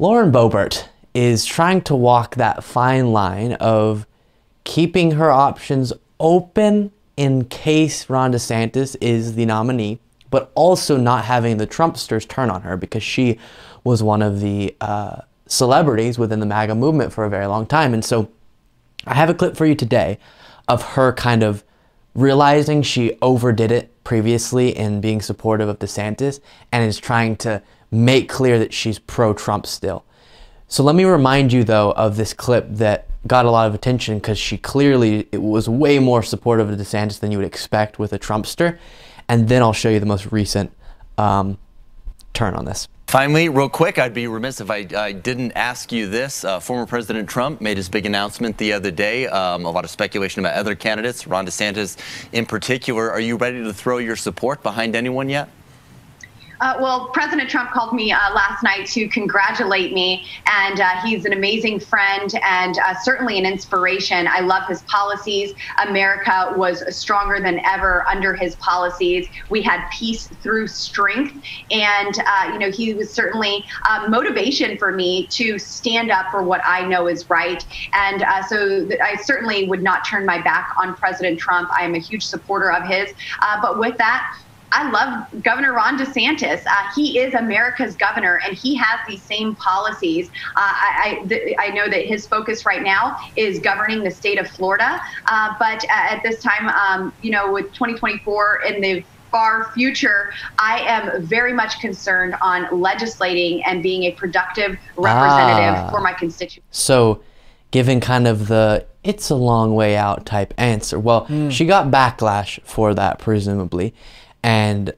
Lauren Boebert is trying to walk that fine line of keeping her options open in case Ron DeSantis is the nominee, but also not having the Trumpsters turn on her, because she was one of the celebrities within the MAGA movement for a very long time. And so I have a clip for you today of her kind of realizing she overdid it previously in being supportive of DeSantis and is trying to make clear that she's pro-Trump still. So let me remind you, though, of this clip that got a lot of attention because she clearly was way more supportive of DeSantis than you would expect with a Trumpster. And then I'll show you the most recent turn on this. Finally, real quick, I'd be remiss if I didn't ask you this. Former President Trump made his big announcement the other day. A lot of speculation about other candidates, Ron DeSantis in particular. Are you ready to throw your support behind anyone yet? Well, President Trump called me last night to congratulate me, and he's an amazing friend and certainly an inspiration. I love his policies. America was stronger than ever under his policies. We had peace through strength, and you know, he was certainly motivation for me to stand up for what I know is right. And so I certainly would not turn my back on President Trump. I am a huge supporter of his. But with that, I love Governor Ron DeSantis. He is America's governor, and he has these same policies. I know that his focus right now is governing the state of Florida, but at this time, you know, with 2024 in the far future, I am very much concerned on legislating and being a productive representative for my constituents. So giving kind of the "it's a long way out" type answer. Well, she got backlash for that, presumably. And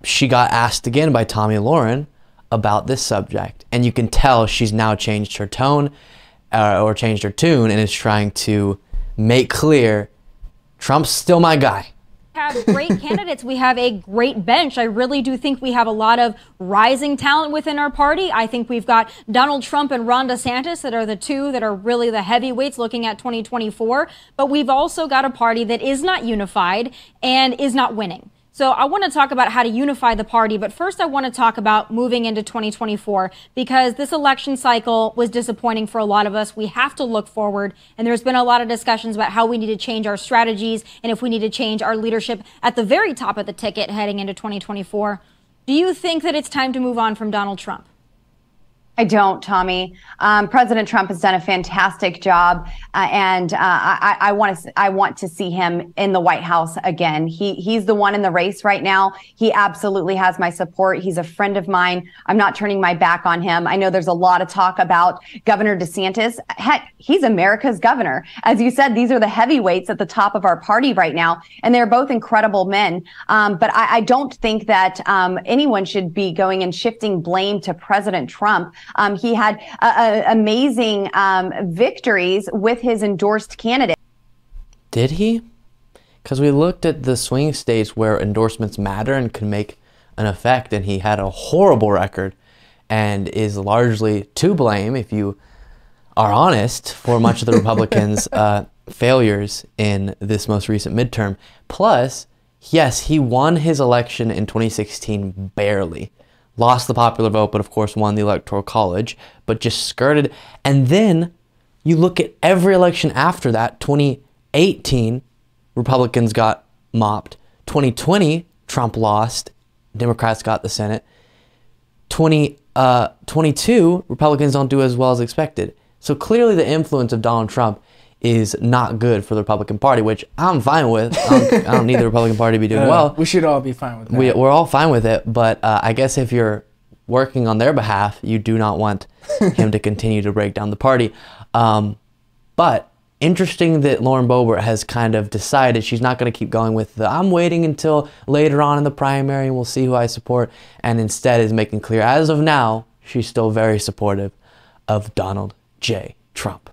she got asked again by Tomi Lahren about this subject. And you can tell she's now changed her tone or changed her tune and is trying to make clear Trump's still my guy. We have great candidates. We have a great bench. I really do think we have a lot of rising talent within our party. I think we've got Donald Trump and Ron DeSantis that are the two that are really the heavyweights looking at 2024. But we've also got a party that is not unified and is not winning. So I want to talk about how to unify the party, but first I want to talk about moving into 2024, because this election cycle was disappointing for a lot of us. We have to look forward, and there's been a lot of discussions about how we need to change our strategies and if we need to change our leadership at the very top of the ticket heading into 2024. Do you think that it's time to move on from Donald Trump? I don't, Tommy. President Trump has done a fantastic job, and I want to see him in the White House again. He's the one in the race right now. He absolutely has my support. He's a friend of mine. I'm not turning my back on him. I know there's a lot of talk about Governor DeSantis. Heck, he's America's governor. As you said, these are the heavyweights at the top of our party right now, and they're both incredible men. But I don't think that anyone should be going and shifting blame to President Trump. He had amazing victories with his endorsed candidate. Did he? Because we looked at the swing states where endorsements matter and can make an effect, and he had a horrible record and is largely to blame, if you are honest, for much of the Republicans' failures in this most recent midterm. Plus, yes, he won his election in 2016 barely. Lost the popular vote, but of course won the Electoral College, but just skirted. And then you look at every election after that. 2018, Republicans got mopped. 2020, Trump lost. Democrats got the Senate. 2022, Republicans don't do as well as expected. So clearly the influence of Donald Trump is not good for the Republican Party, which I'm fine with. I don't need the Republican Party to be doing well. We should all be fine with that. We're all fine with it, but I guess if you're working on their behalf, you do not want him to continue to break down the party. But interesting that Lauren Boebert has kind of decided she's not going to keep going with the "I'm waiting until later on in the primary and we'll see who I support," and instead is making clear, as of now, she's still very supportive of Donald J. Trump.